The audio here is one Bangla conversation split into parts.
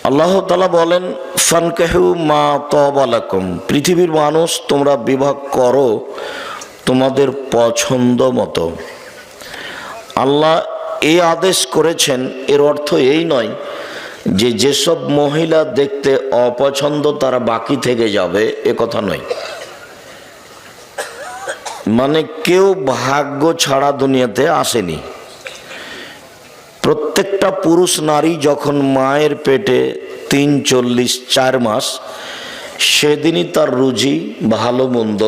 আল্লাহ তাআলা বলেন, ফানকাহু মা তাবা লাকুম, পৃথিবীর মানুষ তোমরা বিবাহ করো তোমাদের পছন্দ মতো। আল্লাহ এই আদেশ করেছেন, এর অর্থ এই নয় যে যেসব মহিলা দেখতে অপছন্দ তারা বাকি থেকে যাবে, এ কথা নয়। মানে কেউ ভাগ্য ছাড়া দুনিয়াতে আসেনি। প্রত্যেকটা পুরুষ নারী যখন মায়ের পেটে ৪ মাস, সেদিনই তার রুজি, ভালো মন্দ,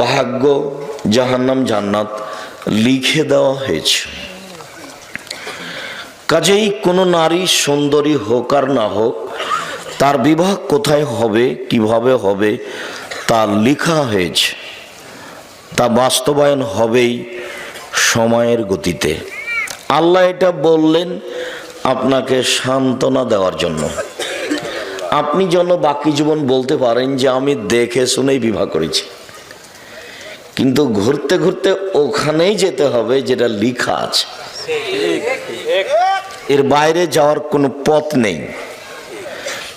ভাগ্য, জাহান্নাম জান্নাত লিখে দেওয়া হয়েছে। কাজেই কোনো নারী সুন্দরী হোক আর না হোক, তার বিবাহ কোথায় হবে, কিভাবে হবে, তা লেখা হয়েছে। তা বাস্তবায়ন হবেই সময়ের গতিতে। আল্লাহ এটা বললেন আপনাকে সান্ত্বনা দেওয়ার জন্য, আপনি যেন বাকি জীবন বলতে পারেন যে আমি দেখে শুনেই বিবাহ করেছি। কিন্তু ঘুরতে ঘুরতে ওখানেই যেতে হবে যেটা লেখা আছে, এর বাইরে যাওয়ার কোনো পথ নেই।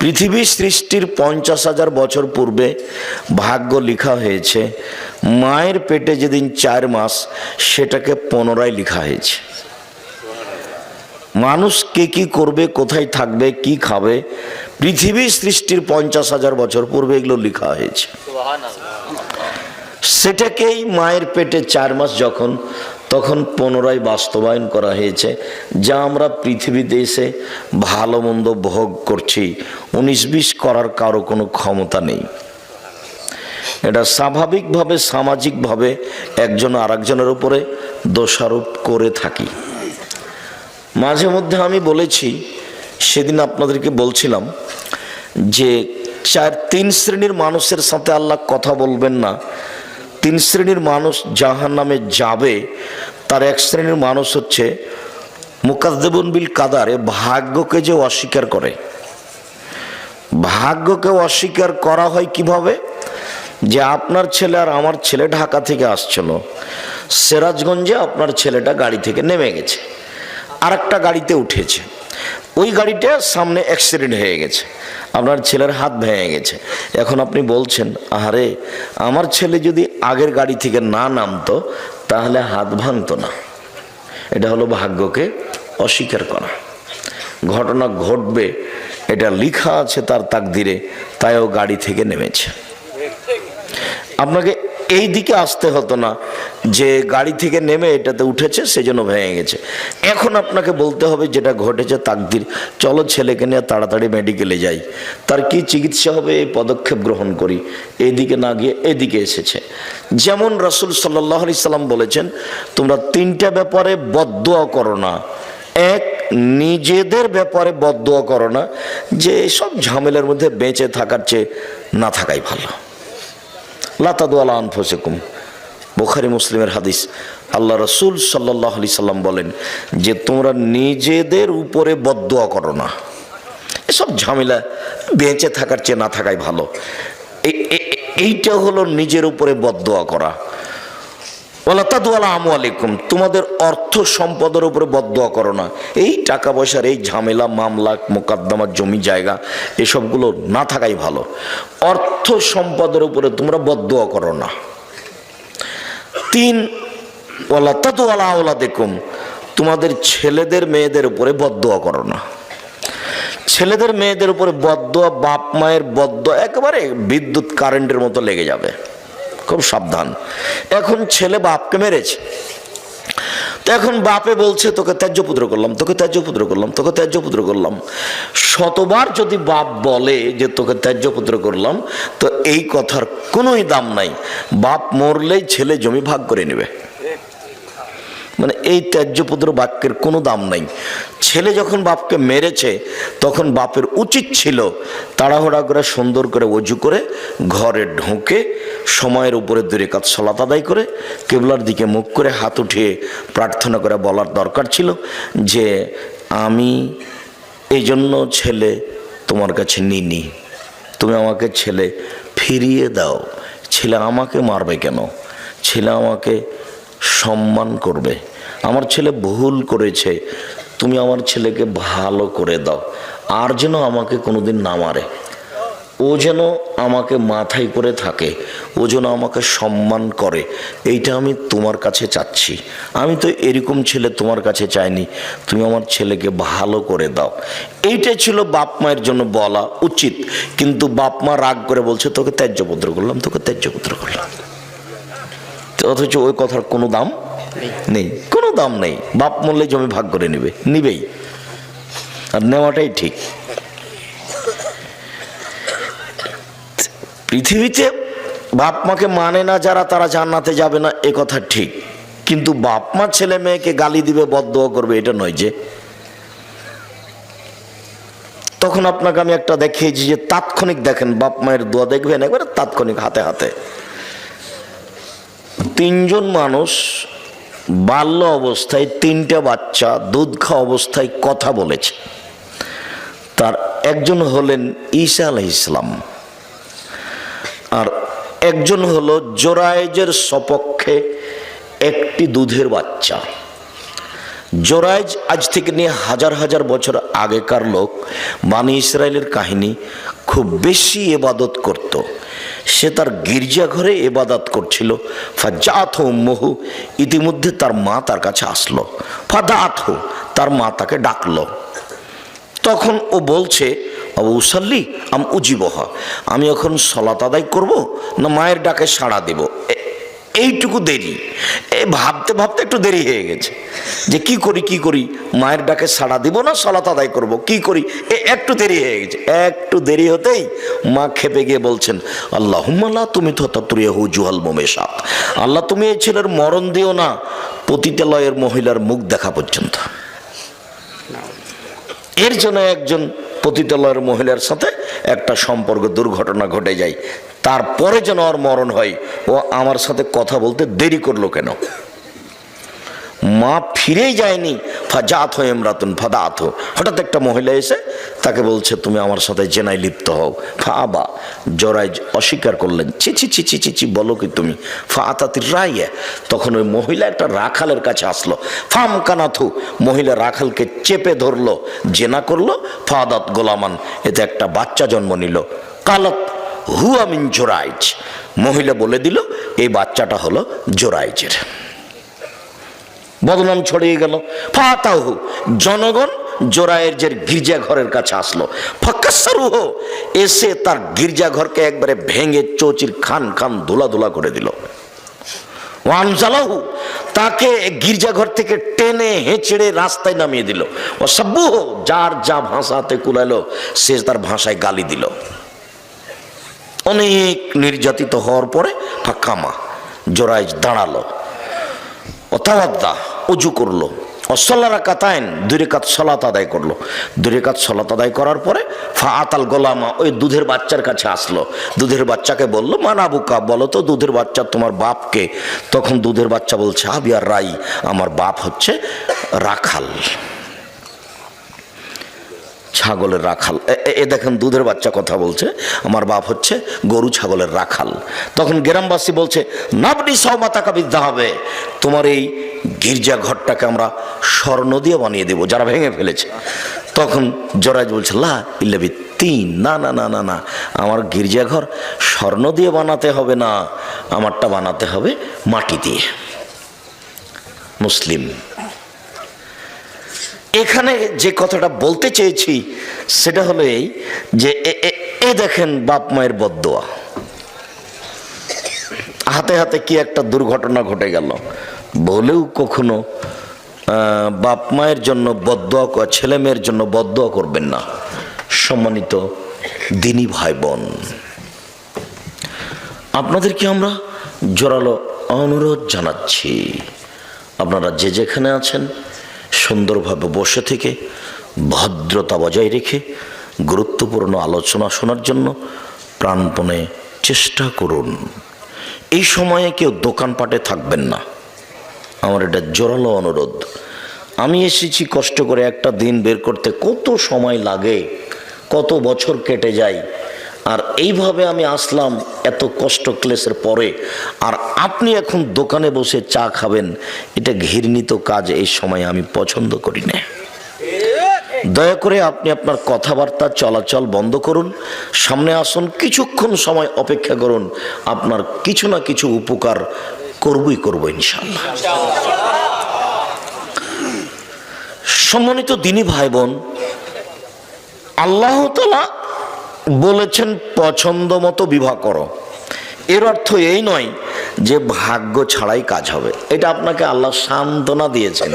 পৃথিবী সৃষ্টির ৫০,০০০ বছর পূর্বে ভাগ্য লেখা হয়েছে। মায়ের পেটে যেদিন ৪ মাস, সেটাকে পুনরায় লেখা হয়েছে। মানুষ কে কি করবে, কোথায় থাকবে, কি খাবে, পৃথিবী সৃষ্টির ৫০,০০০ বছর পূর্বে এগুলো লেখা হয়েছে। সেটাকেই মায়ের পেটে ৪ মাস যখন, তখন পুনরায় বাস্তবায়ন করা হয়েছে। যা আমরা পৃথিবীতে এসে ভালো মন্দ ভোগ করছি, ১৯-২০ করার কারো কোনো ক্ষমতা নেই। এটা স্বাভাবিকভাবে, সামাজিকভাবে একজন আরেকজনের উপরে দোষারোপ করে থাকি। মাঝে মধ্যে আমি বলেছি, সেদিন আপনাদেরকে বলছিলাম যে ৩ শ্রেণীর মানুষের সাথে আল্লাহ কথা বলবেন না। ৩ শ্রেণীর মানুষ জাহান্নামে যাবে। তার এক শ্রেণীর মানুষ হচ্ছে মুকাজ্জিবুন বিল কাদারে, ভাগ্যকে যে অস্বীকার করে। ভাগ্যকে অস্বীকার করা হয় কিভাবে? যে আপনার ছেলে আর আমার ছেলে ঢাকা থেকে আসছিল, সিরাজগঞ্জে আপনার ছেলেটা গাড়ি থেকে নেমে গেছে, আর একটা গাড়িতে উঠেছে। ওই গাড়িটা সামনে অ্যাক্সিডেন্ট হয়ে গেছে, আপনার ছেলের হাত ভেঙে গেছে। এখন আপনি বলছেন, আরে আমার ছেলে যদি আগের গাড়ি থেকে না নামতো তাহলে হাত ভাঙতো না। এটা হলো ভাগ্যকে অস্বীকার করা। ঘটনা ঘটবে, এটা লেখা আছে তার তাকদিরে, তাই ও গাড়ি থেকে নেমেছে। আপনাকে এই দিকে আসতে হতো না যে গাড়ি থেকে নেমে এটাতে উঠেছে সেজন্য ভেঙে গেছে। এখন আপনাকে বলতে হবে যেটা ঘটেছে তাকদির, চলো ছেলেকে নিয়ে তাড়াতাড়ি মেডিকেলে যাই, তার কি চিকিৎসা হবে এই পদক্ষেপ গ্রহণ করি। এইদিকে না গিয়ে এদিকে এসেছে। যেমন রাসূল সাল্লাল্লাহু আলাইহি সাল্লাম বলেছেন, তোমরা ৩টা ব্যাপারে বদদুয়া করো না। এক, নিজেদের ব্যাপারে বদদুয়া করো না, যে সব ঝামেলার মধ্যে বেঁচে থাকার চেয়ে না থাকাই ভালো। লা তাদু আলা আনফুসিকুম, বুখারী মুসলিমের হাদিস। আল্লাহ রাসূল সাল্লাল্লাহু আলাইহি সাল্লাম বলেন যে তোমরা নিজেদের উপরে বদদুয়া করো না, এসব ঝামেলা বেঁচে থাকার চেয়ে না থাকাই ভালো। এইটা হলো নিজের উপরে বদদুয়া করা। ওয়ালা তাদু আলা আমওয়ালিকুম, তোমাদের অর্থ সম্পদের উপরে বদদুয়া করো না। এই টাকা পয়সার এই ঝামেলা, মামলা, মোকদ্দমা, জমি জায়গা, এসবগুলো না থাকাই ভালো। অর্থ সম্পদের উপরে তোমরা বদদুয়া করো না। ৩, ওয়ালা তাদু আলা আওলাদিকুম, তোমাদের ছেলেদের মেয়েদের উপরে বদদুয়া করো না। ছেলেদের মেয়েদের উপরে বদদুয়া, বাপ মায়ের বদদুয়া একেবারে বিদ্যুৎ কারেন্টের মতো লেগে যাবে, খুব সাবধান। এখন ছেলে বাপকে মেরেছে, তো এখন বাপে বলছে তোকে ত্যায্য পুত্র করলাম, তোকে ত্যায্য পুত্র করলাম, তোকে ত্যায্য পুত্র করলাম। শতবার যদি বাপ বলে যে তোকে ত্যায্য পুত্র করলাম, তো এই কথার কোনোই দাম নাই। বাপ মরলেই ছেলে জমি ভাগ করে নেবে। মানে এই ত্যায্য পুত্র বাক্যের কোনো দাম নাই। ছেলে যখন বাপকে মেরেছে, তখন বাপের উচিত ছিল তাড়াহুড়া করে সুন্দর করে ওযু করে ঘরে ঢুকে সময়ের উপরে 2 রাকাত সালাত আদায় করে কিবলার দিকে মুখ করে হাত উঠিয়ে প্রার্থনা করে বলার দরকার ছিল যে আমি এই জন্য ছেলে তোমার কাছে নিইনি, তুমি আমাকে ছেলে ফিরিয়ে দাও। ছেলে আমাকে মারবে কেন? ছেলে আমাকে সম্মান করবে। আমার ছেলে ভুল করেছে, তুমি আমার ছেলেকে ভালো করে দাও। আর যেন আমাকে কোনোদিন না মারে, ও যেন আমাকে মাথায় করে থাকে, ও যেন আমাকে সম্মান করে, এইটা আমি তোমার কাছে চাচ্ছি। আমি তো এরকম ছেলে তোমার কাছে চাইনি, তুমি আমার ছেলেকে ভালো করে দাও। এইটাই ছিল বাপ মায়ের জন্য বলা উচিত। কিন্তু বাপ মা রাগ করে বলছে তোকে ত্যায্যপুত্র করলাম, তোকে ত্যায্যপুত্র করলাম। অথচ ওই কথার কোনো দাম নেই, কোনো দাম নেই। বাপ মরলে জমি ভাগ করে নিবেই, আর নেওয়াটাই ঠিক। পৃথিবীতে বাপ মাকে মানে না যারা, তারা জান্নাতে যাবে না, এ কথা ঠিক। কিন্তু বাপ মা ছেলে মেয়েকে গালি দিবে, বদদোয়া করবে, এটা নয় যে। তখন আপনাকে আমি একটা দেখিয়েছি যে তাৎক্ষণিক দেখেন, বাপ মায়ের দোয়া দেখবেন একবারে তাৎক্ষণিক, হাতে হাতে। 3 জন মানুষ বাল্য অবস্থায় 3টা বাচ্চা দুধ খাওয়া অবস্থায় কথা বলেছে। তার একজন হলেন ঈসা আলাইহিস সালাম, আর একজন হলো জোরায়েজের সপক্ষে একটি দুধের বাচ্চা। জোরায়েজ আজ থেকে নিয়ে হাজার হাজার বছর আগেকার লোক, বানি ইসরায়েলের কাহিনী, খুব বেশি ইবাদত করত। সে তার গির্জাঘরে ইবাদত করছিল। ফাজাত উম্মুহু, ইতিমধ্যে তার মা তার কাছে আসলো। ফাদাত, তার মা তাকে ডাকলো। তখন ও বলছে আবু উসাল্লি আম উজিবহা, আমি এখন সলাত আদায় করব না মায়ের ডাকে সাড়া দেব। এইটুকু দেরি, ভাবতে ভাবতে একটু দেরি হয়ে গেছে যে কি করি, মায়ের ডাকে সাড়া দিব না সলাত আদায় করব, কি করি, একটু দেরি হয়ে গেছে। একটু দেরি হতেই মা খেপে গিয়ে বলছেন আল্লাহুম্মা লা তুমিতু জুহাল মুমেশাত, আল্লাহ তুমি এই ছেলের মরণ দিও না পতিতালয়ের মহিলার মুখ দেখা পর্যন্ত। এর জন্য একজন পতিতালয়ের মহিলার সাথে একটা সম্পর্ক, দুর্ঘটনা ঘটে যায়, তারপরে যেন ওর মরণ হয়। ও আমার সাথে কথা বলতে দেরি করলো কেন? মা ফিরেই যায়নি। ফাজাত হো ইমরাতুন ফাদাত হো, হঠাৎ একটা মহিলা এসে তাকে বলছে তুমি আমার সাথে জেনায় লিপ্ত হও। ফাবা, জোরায়েজ অস্বীকার করলেন, ছি ছি ছি ছি ছি ছি, বলো কি তুমি? ফাতাতির রাইয়া, তখন ওই মহিলা একটা রাখালের কাছে আসলো। ফাম কানাথু, মহিলা রাখালকে চেপে ধরলো, জেনা করলো। ফাদাত গোলামান, এতে একটা বাচ্চা জন্ম নিল। কালত হুয়া মিন জোরায়েজ, মহিলা বলে দিল এই বাচ্চাটা হলো জোরায়েজের। বদনাম ছড়িয়ে গেল। ফাতাহু, জনগণ জোরায়েজের গির্জাঘরের কাছে আসলো। ফাকাসসারুহু, এসে তার গির্জাঘরকে একবারে ভেঙে চৌচির খান খান ধুলা ধুলা করে দিল। ওয়ানজালাহু, তাকে গির্জাঘর থেকে টেনে হেঁচড়ে রাস্তায় নামিয়ে দিল। ও সাব্বুহু, যার যা ভাষাতে কুলালো সে তার ভাষায় গালি দিল। অনেক নির্যাতিত হওয়ার পরে ফাকামা, জোরায়েজ দাঁড়ালো। ও তাওয়াদ্দা, উজু করলো। অসল্লা রাকাতাইন, 2 রাকাত সালাত আদায় করলো। 2 রাকাত সালাত আদায় করার পরে ফাআতাল গোলামা, ওই দুধের বাচ্চার কাছে আসলো। দুধের বাচ্চাকে বললো মান আবুকা, বলো তো দুধের বাচ্চা তোমার বাপকে? তখন দুধের বাচ্চা বলছে আবিয়ার রাই, আমার বাপ হচ্ছে রাখাল, ছাগলের রাখাল। এ দেখেন দুধের বাচ্চা কথা বলছে, আমার বাপ হচ্ছে গরু ছাগলের রাখাল। তখন গ্রামবাসী বলছে নাবনি সওমাতাকা বিদ্যা হবে, তোমার এই গির্জা ঘরটাকে আমরা স্বর্ণ দিয়ে বানিয়ে দেব যারা ভেঙে ফেলেছে। তখন জোরায়েজ বলছে লা ইল্লাবি তিন, না না না না না, আমার গির্জাঘর স্বর্ণ দিয়ে বানাতে হবে না, আমারটা বানাতে হবে মাটি দিয়ে। মুসলিম। এখানে যে কথাটা বলতে চেয়েছি সেটা হলো এই যে এ দেখেন বাপ মায়ের বদদোয়া, হাতে হাতে কি একটা দুর্ঘটনা ঘটে গেল। বলেও কখনো বাপ মায়ের জন্য বদদোয়া, ছেলে মেয়ের জন্য বদদোয়া করবেন না। সম্মানিত দিনী ভাই বোন, আপনাদেরকে আমরা জোরালো অনুরোধ জানাচ্ছি, আপনারা যে যেখানে আছেন সুন্দরভাবে বসে থেকে ভদ্রতা বজায় রেখে গুরুত্বপূর্ণ আলোচনা শোনার জন্য প্রাণপণে চেষ্টা করুন। এই সময়ে কেউ দোকানপাটে থাকবেন না, আমার এটা জোরালো অনুরোধ। আমি এসেছি কষ্ট করে, একটা দিন বের করতে কত সময় লাগে, কত বছর কেটে যায়, আর এইভাবে আমি আসলাম এত কষ্ট ক্লেশের পরে, আর আপনি এখন দোকানে বসে চা খাবেন, এটা ঘৃণিত কাজ। এই সময় আমি পছন্দ করি না। দয়া করে আপনি আপনার কথাবার্তা চলাচল বন্ধ করুন, সামনে আসুন, কিছুক্ষণ সময় অপেক্ষা করুন, আপনার কিছু না কিছু উপকার করবই করবো ইনশাআল্লাহ। সম্মানিত দিনী ভাই বোন, আল্লাহ তাআলা বলেছেন পছন্দ মতো বিবাহ করো। এর অর্থ এই নয় যে ভাগ্য ছাড়াই কাজ হবে। এটা আপনাকে আল্লাহ সান্ত্বনা দিয়েছেন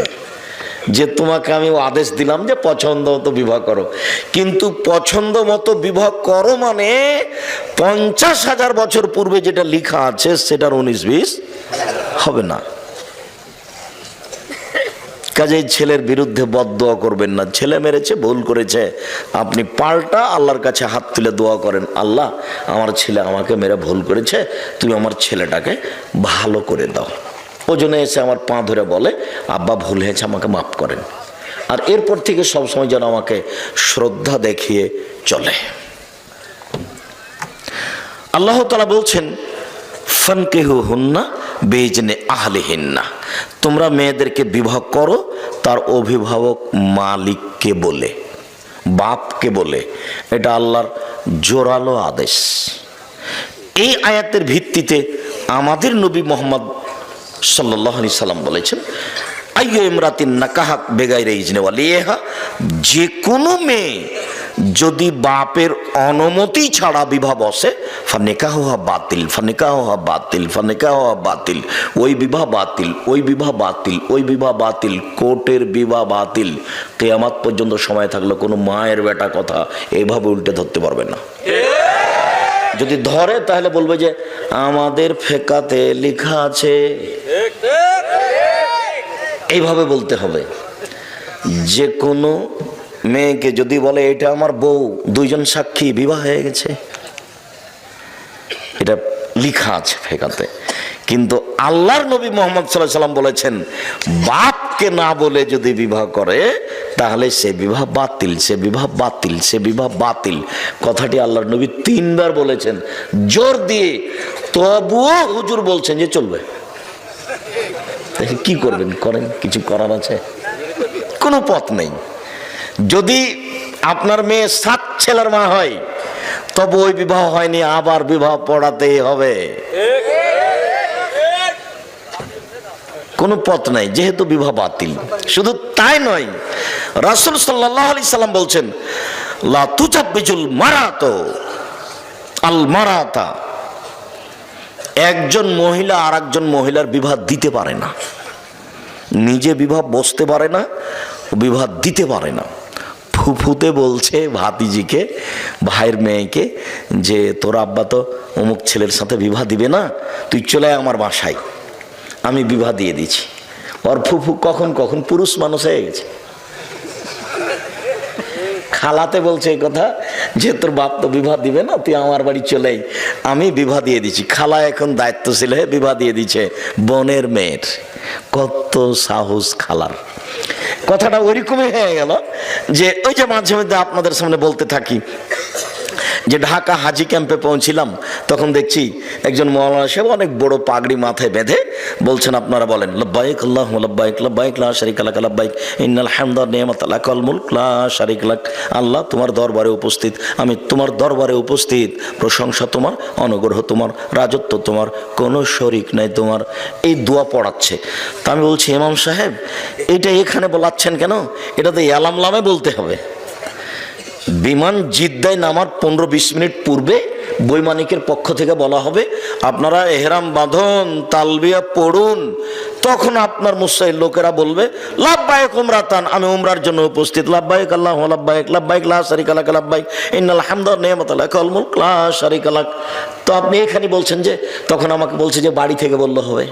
যে তোমাকে আমি আদেশ দিলাম যে পছন্দ মতো বিবাহ করো, কিন্তু পছন্দ মতো বিবাহ করো মানে 50,000 বছর পূর্বে যেটা লেখা আছে সেটার 19-20 হবে না। কাজেই ছেলের বিরুদ্ধে বদদোয়া করবেন না। ছেলে মেরেছে, ভুল করেছে, আপনি পাল্টা আল্লাহর কাছে হাত তুলে দোয়া করেন, আল্লাহ আমার ছেলে আমাকে মেরে ভুল করেছে, তুমি আমার ছেলেটাকে ভালো করে দাও। ওজনে এসে আমার পা ধরে বলে আব্বা ভুল হয়েছে, আমাকে মাফ করেন। আর এরপর থেকে সবসময় যেন আমাকে শ্রদ্ধা দেখিয়ে চলে। আল্লাহ তাআলা বলছেন ফানকিহুহুন্না বিইজনি আহলিহিন্না, তোমরা মেয়েদেরকে বিবাহ করো তার অভিভাবক মালিককে বলে, বাপকে বলে। এটা আল্লাহর জোরালো আদেশ। এই আয়াতের ভিত্তিতে আমাদের নবী মুহাম্মদ সাল্লাল্লাহু আলাইহি সাল্লাম বলেছেন আইয়ু ইমরাতিন নাকাহাত বেগাইরে ইজনে ওয়ালিহা, যে কোনো মেয়ে যদি বাপের অনুমতি ছাড়া বিবাহ বসে ফানিকাহুহা বাতিল, ফানিকাহুহা বাতিল, ফানিকাহুহা বাতিল, ওই বিবাহ বাতিল, ওই বিবাহ বাতিল, ওই বিবাহ বাতিল, কোর্টের বিবাহ বাতিল। কিয়ামত পর্যন্ত সময় থাকলে কোনো মায়ের বেটা কথা এইভাবে উল্টে ধরতে পারবে না। যদি ধরে তাহলে বলবে যে আমাদের ফেকাতে লেখা আছে, এইভাবে বলতে হবে। যে কোনো মেয়েকে যদি বলে এটা আমার বউ, দুইজন সাক্ষী, বিবাহ হয়ে গেছে, এটা লেখা আছে ফেকাতে। কিন্তু আল্লাহর নবী মুহাম্মদ সাল্লাল্লাহু আলাইহি সাল্লাম বলেছেন বাপকে না বলে যদি বিবাহ করে তাহলে সে বিবাহ বাতিল, সে বিবাহ বাতিল, সে বিবাহ বাতিল। কথাটি আল্লাহর নবী 3 বার বলেছেন জোর দিয়ে, তবুও হুজুর বলছেন যে চলবে। কি করবেন, করেন, কিছু করার আছে? কোনো পথ নেই। যদি আপনার মেয়ে 7 ছেলের মা হয় তবু ওই বিবাহ হয়নি, আবার বিবাহ পড়াতেই হবে। কোনো পথ নাই, যেহেতু বিবাহ বাতিল। শুধু তাই নয়, রাসূল সাল্লাল্লাহু আলাইহি সাল্লাম বলছেন লা তুজাব্বিজুল মারাতু আল মারাতা, একজন মহিলা আর একজন মহিলার বিবাহ দিতে পারে না, নিজে বিবাহ বসতে পারে না, বিবাহ দিতে পারে না। ফুফুতে বলছে ভাতিজিকে, ভাইয়ের মেয়েকে যে তোর আব্বা তো অমুক ছেলের সাথে বিবাহ দিবে না, তুই চলে আয় আমার বাসায়, আমি বিবাহ দিয়ে দিচ্ছি। ওর ফুফু কখন কখন পুরুষ মানুষ হয়ে গেছে। খালাতে বলছে এই কথা যে তোর বাপ তো বিবাহ দিবে না, তুই আমার বাড়ি চলে আয়, আমি বিবাহ দিয়ে দিচ্ছি। খালা এখন দায়িত্বশীল হয়ে বিবাহ দিয়ে দিচ্ছে বোনের মেয়ের। কত সাহস খালার! কথাটা ওইরকমই হয়ে গেল যে ওই যে মাঝে মধ্যে আপনাদের সামনে বলতে থাকি যে ঢাকা হাজি ক্যাম্পে পৌঁছিলাম, তখন দেখছি একজন মাওলানা সাহেব অনেক বড় পাগড়ি মাথায় বেঁধে বলছেন আপনারা বলেন লব্বাইক আল্লাহুম্মা লব্বাইক, লব্বাইক লা শারীকা লাক লাব্বাইক, ইন্নাল হামদা ওয়ান নি'মাতা লাকাল মুলক লা শারীকা লাক। আল্লাহ তোমার দরবারে উপস্থিত, আমি তোমার দরবারে উপস্থিত, প্রশংসা তোমার, অনুগ্রহ তোমার, রাজত্ব তোমার, কোনো শরীক নাই তোমার। এই দোয়া পড়াচ্ছে। তা আমি বলছি ইমাম সাহেব এটা এখানে বলাচ্ছেন কেন? এটা তো ইয়ালামলামে বলতে হবে। বিমান জিদ্দায় নামার 15-20 মিনিট পূর্বে বৈমানিকের পক্ষ থেকে বলা হবে আপনারা এহরাম বাঁধুন, তালবিয়া পড়ুন। তখন আপনার মুসাইল লোকেরা বলবে লাব্বাইক উমরাতান, আমি উমরার জন্য উপস্থিত, লাব্বাইক আল্লাহুম্মা লাব্বাইক, লাব্বাইক লা শারীকা লাক লাব্বাইক, ইন্নাল হামদা ওয়ান নি'মাতা লাকাল মুলক লা শারীকা লাক। তো আপনি এখানে বলছেন যে, তখন আমাকে বলছে যে বাড়ি থেকে বললে হবে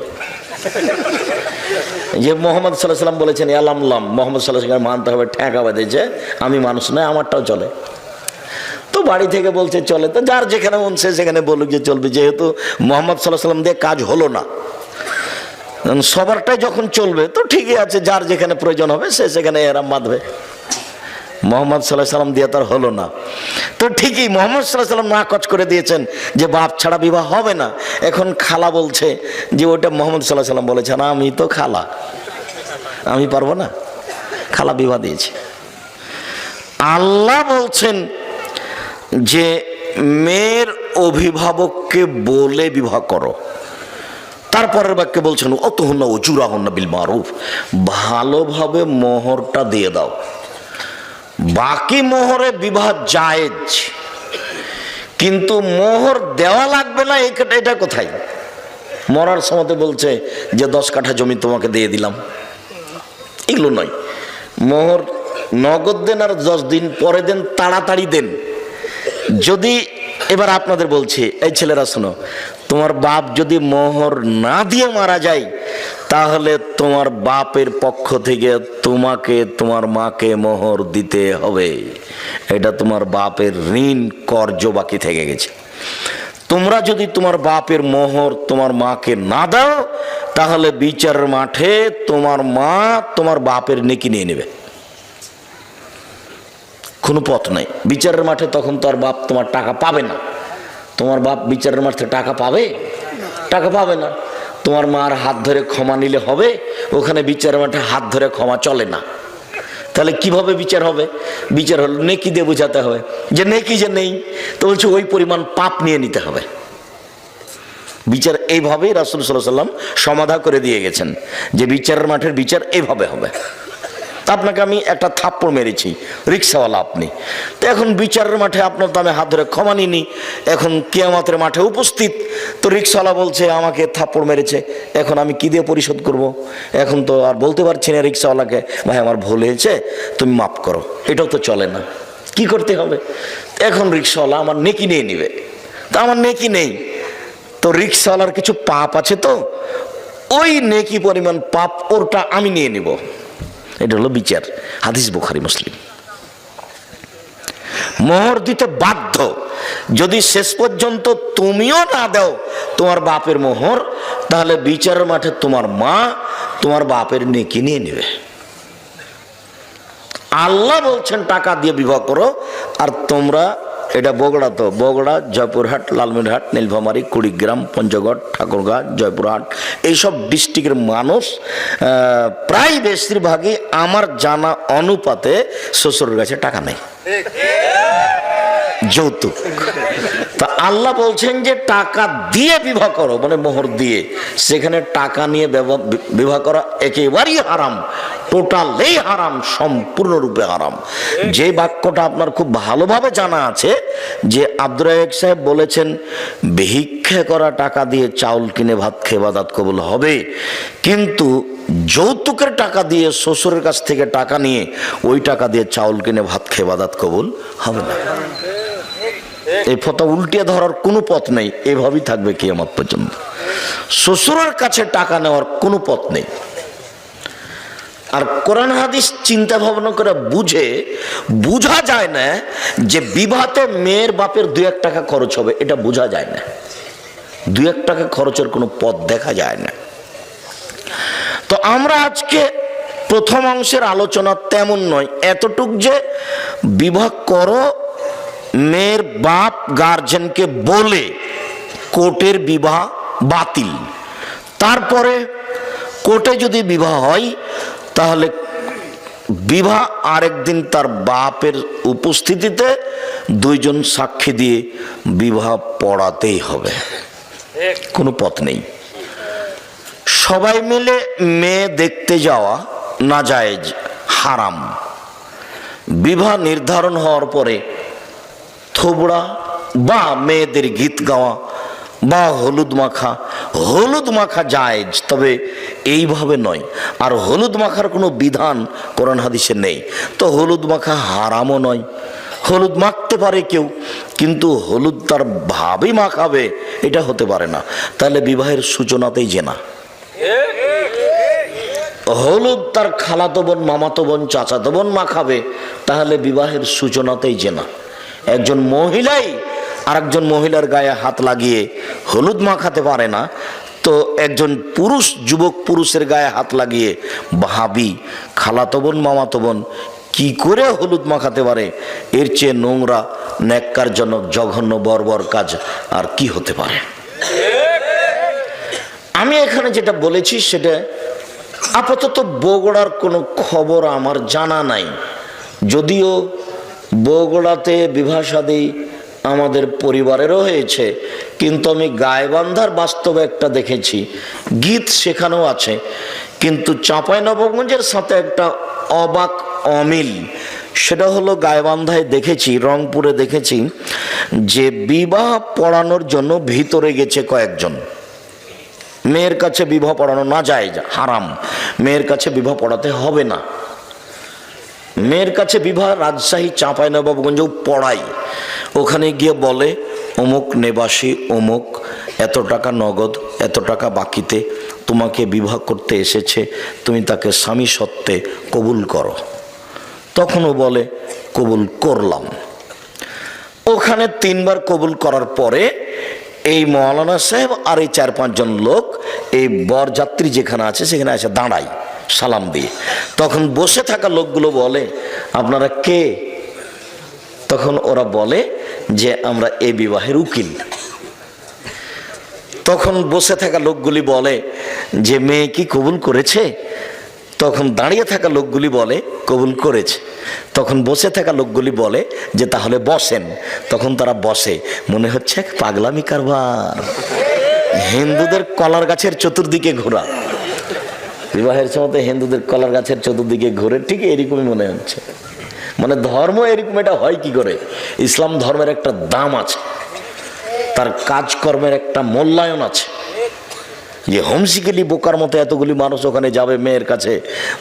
যে মোহাম্মদ সাল্লাল্লাহু আলাইহি সাল্লাম বলেছেন ইয়ালামলাম, মোহাম্মদ সাল্লাল্লাহু আলাইহি সাল্লাম মানতে হবে, ঠেকা বেঁধেছে, আমি মানুষ নয়, আমারটাও চলে। তো বাড়ি থেকে বলছে চলে, তো যার যেখানে মন সে সেখানে বলুক যে চলবে। যেহেতু মোহাম্মদ সাল্লাল্লাহু আলাইহি সাল্লাম দিয়ে কাজ হলো না, সবারটাই যখন চলবে তো ঠিকই আছে, যার যেখানে প্রয়োজন হবে সে সেখানে এহরাম বাঁধবে। মোহাম্মদ সাল্লাল্লাহু আলাইহি সাল্লাম দিয়ে তার হলো না, তো ঠিকই মোহাম্মদ সাল্লাল্লাহু আলাইহি সাল্লাম নাকচ করে দিয়েছেন যে বাপ ছাড়া বিবাহ হবে না। এখন খালা বলছে যে ওটা মোহাম্মদ সাল্লাল্লাহু আলাইহি সাল্লাম বলেছেন, আমি তো খালা, আমি পারবো না, খালা বিবাহ দিয়েছে। আল্লাহ বলছেন যে মেয়ের অভিভাবককে বলে বিবাহ করো। তারপরের বাক্যে বলছেন অতহুন্না উজুরাহুন্না বিল মারুফ, ভালোভাবে মোহরটা দিয়ে দাও। বাকি মোহরে বিবাহ জায়েজ, কিন্তু মোহর দেওয়া লাগবে না এটা কোথায়? মরার সময় বলছে যে 10 কাঠা জমি তোমাকে দিয়ে দিলাম, এগুলো নয়। মোহর নগদ দেন আর 10 দিন পরে দেন, তাড়াতাড়ি দেন। যদি এবার আপনাদের বলছি, এই ছেলেরা শোনো, তোমার বাপ যদি মোহর না দিয়ে মারা যায়, তাহলে তোমার বাপের পক্ষ থেকে তোমাকে তোমার মাকে মোহর দিতে হবে। এটা তোমার বাপের ঋণ কর্জ বাকি থেকে গেছে। তোমরা যদি তোমার বাপের মোহর তোমার মাকে না দাও, তাহলে বিচারের মাঠে তোমার মা তোমার বাপের নেকি নিয়ে নেবে, কোনো পথ নাই। বিচারের মাঠে তখন তো আর বাপ তোমার টাকা পাবে না। তোমার বাপ বিচারের মাঠে টাকা পাবে? টাকা পাবে না। তোমার মার হাত ধরে ক্ষমা নিলে হবে? ওখানে বিচারের মাঠে হাত ধরে ক্ষমা চলে না। তাহলে কিভাবে বিচার হবে? বিচার হলো নেকি দিয়ে বোঝাতে হবে যে নেকি যে নেই, তো বলছে ওই পরিমাণ পাপ নিয়ে নিতে হবে। বিচার এইভাবেই রাসূল সাল্লাল্লাহু আলাইহি ওয়াসাল্লাম সমাধা করে দিয়ে গেছেন যে বিচারের মাঠের বিচার এইভাবে হবে। আপনাকে আমি একটা থাপ্পড় মেরেছি, রিক্সাওয়ালা আপনি, তো এখন বিচারের মাঠে আপনার তো আমি হাত ধরে ক্ষমা নিনি, এখন কিয়ামতের মাঠে উপস্থিত, তো রিক্সাওয়ালা বলছে আমাকে থাপ্পড় মেরেছে, এখন আমি কি দিয়ে পরিশোধ করব? এখন তো আর বলতে পারছি না রিক্সাওয়ালাকে ভাই আমার ভুল হয়েছে, তুমি মাফ করো, এটাও তো চলে না। কি করতে হবে? এখন রিক্সাওয়ালা আমার নেকি নিয়ে নিবে, তা আমার নেকি নেই, তো রিক্সাওয়ালার কিছু পাপ আছে, তো ওই নেকি পরিমাণ পাপ ওরটা আমি নিয়ে নিব। এটা হলো বিচার। হাদিস বুখারী মুসলিম। মোহর দিতে বাধ্য, যদি শেষ পর্যন্ত তুমিও না দাও তোমার বাপের মোহর, তাহলে বিচারের মাঠে তোমার মা তোমার বাপের নেকি নিয়ে নেবে। আল্লাহ বলছেন টাকা দিয়ে বিবাহ করো, আর তোমরা, এটা বগুড়া, তো বগুড়া, জয়পুরহাট, লালমনিরহাট, নীলফামারী, কুড়িগ্রাম, পঞ্চগড়, ঠাকুরগাঁ, জয়পুরহাট, এইসব ডিস্ট্রিক্টের মানুষ প্রায় বেশিরভাগই আমার জানা অনুপাতে শ্বশুরের কাছে টাকা নেই, যৌতুক। তা আল্লাহ বলছেন যে টাকা দিয়ে বিবাহ করো, মানে মোহর দিয়ে। সেখানে টাকা নিয়ে বিবাহ করা একেবারেই হারাম, টোটালি হারাম, সম্পূর্ণরূপে হারাম। যে বাক্যটা আপনার খুব ভালোভাবে জানা আছে যে আব্দুর রাজ্জাক সাহেব বলেছেন ভিক্ষা করা টাকা দিয়ে চাউল কিনে ভাত খেয়ে ইবাদত কবুল হবে, কিন্তু যৌতুকের টাকা দিয়ে শ্বশুরের কাছ থেকে টাকা নিয়ে ওই টাকা দিয়ে চাউল কিনে ভাত খেয়ে ইবাদত কবুল হবে না। এই ফতোয়া উল্টিয়ে ধরার কোনো পথ নেই, এভাবেই থাকবে কিয়ামত পর্যন্ত। শ্বশুরের কাছে টাকা নেওয়ার কোনো পথ নেই। আর কোরআন হাদিস চিন্তা ভাবনা করে বুঝা যায় না যে বিবাহতে মেয়ের বাপের 2-1 টাকা খরচ হবে, এটা বোঝা যায় না। 2-1 টাকা খরচের কোনো পথ দেখা যায় না। তো আমরা আজকে প্রথম অংশের আলোচনা তেমন নয়, এতটুক যে বিবাহ করো, মেয়ের বাপ গার্জেনকে বলে কোর্টের বিবাহ বাতিল। তারপরে কোর্টে যদি বিবাহ হয়, তাহলে বিবাহ আরেকদিন তার বাপের উপস্থিতিতে 2 জন সাক্ষী দিয়ে বিবাহ পড়াতেই হবে, কোনো পথ নেই। সবাই মিলে মেয়ে দেখতে যাওয়া নাজায়েজ, হারাম। বিবাহ নির্ধারণ হওয়ার পরে থোবড়া বা মেয়েদের গীত গাওয়া বা হলুদ মাখা জায়েজ, তবে এইভাবে নয়। আর হলুদ মাখার কোনো বিধান কোরআন হাদিসে নেই, তো হলুদ মাখা হারামও নয়। হলুদ মাখতে পারে কেউ, কিন্তু হলুদ তার ভাবেই মাখাবে এটা হতে পারে না, তাহলে বিবাহের সূচনাতেই জেনা। হলুদ তার খালাতো বোন, মামাতো বোন, চাচাতো বোন মাখাবে, তাহলে বিবাহের সূচনাতেই জেনা। একজন মহিলাই আরেকজন মহিলার গায়ে হাত লাগিয়ে হলুদ মাখাতে পারে না, তো একজন পুরুষ যুবক পুরুষের গায়ে হাত লাগিয়ে ভাবি, খালাতো বোন, মামাতো বোন কি করে হলুদ মাখাতে পারে? এর চেয়ে নোংরা, ন্যাক্কারজনক, জঘন্য, বর্বর কাজ আর কি হতে পারে? আমি এখানে যেটা বলেছি সেটা আপাতত বগুড়ার কোনো খবর আমার জানা নাই, যদিও বগুড়াতে বিবাহ শাদী আমাদের পরিবারেরও হয়েছে, কিন্তু আমি গাইবান্ধার বাস্তবে একটা দেখেছি, গীত সেখানেও আছে, কিন্তু চাঁপাইনবাবগঞ্জের সাথে একটা অবাক অমিল। সেটা হলো গাইবান্ধায় দেখেছি, রংপুরে দেখেছি যে বিবাহ পড়ানোর জন্য ভিতরে গেছে কয়েকজন। মেয়ের কাছে বিবাহ পড়ানো না যায়, হারাম, মেয়ের কাছে বিবাহ পড়াতে হবে না। মেয়ের কাছে বিবাহ রাজশাহী চাঁপাইনবাবগঞ্জেও পড়াই। ওখানে গিয়ে বলে অমুক নিবাসী অমুক, এত টাকা নগদ, এত টাকা বাকিতে তোমাকে বিবাহ করতে এসেছে, তুমি তাকে স্বামী সত্ত্বে কবুল করো। তখনও বলে কবুল করলাম। ওখানে 3 বার কবুল করার পরে এই মৌলানা সাহেব আর এই 4-5 জন লোক এই বরযাত্রী যেখানে আছে সেখানে এসে দাঁড়ায় সালাম দিয়ে। তখন বসে থাকা লোকগুলো বলে আপনারা কে? তখন ওরা বলে যে আমরা এই বিবাহের উকিল। তখন বসে থাকা লোকগুলি বলে যে মেয়ে কি কবুল করেছে? তখন দাঁড়িয়ে থাকা লোকগুলি বলে কবুল করেছে। তখন বসে থাকা লোকগুলি বলে যে তাহলে বসেন। তখন তারা বসে। মনে হচ্ছে এক পাগলামি কারবার, হিন্দুদের কলার গাছের চতুর্দিকে ঘোরা। বিবাহের সময় হিন্দুদের কলার গাছের চতুর্দিকে ঘুরে, ঠিক এরকমই মনে হচ্ছে। মানে ধর্ম এরকম এটা হয় কি করে? ইসলাম ধর্মের একটা দাম আছে, তার কাজকর্মের একটা মূল্যায়ন আছে। যে হোমসিকেলি বোকার মতো এতগুলি মানুষ ওখানে যাবে, মেয়ের কাছে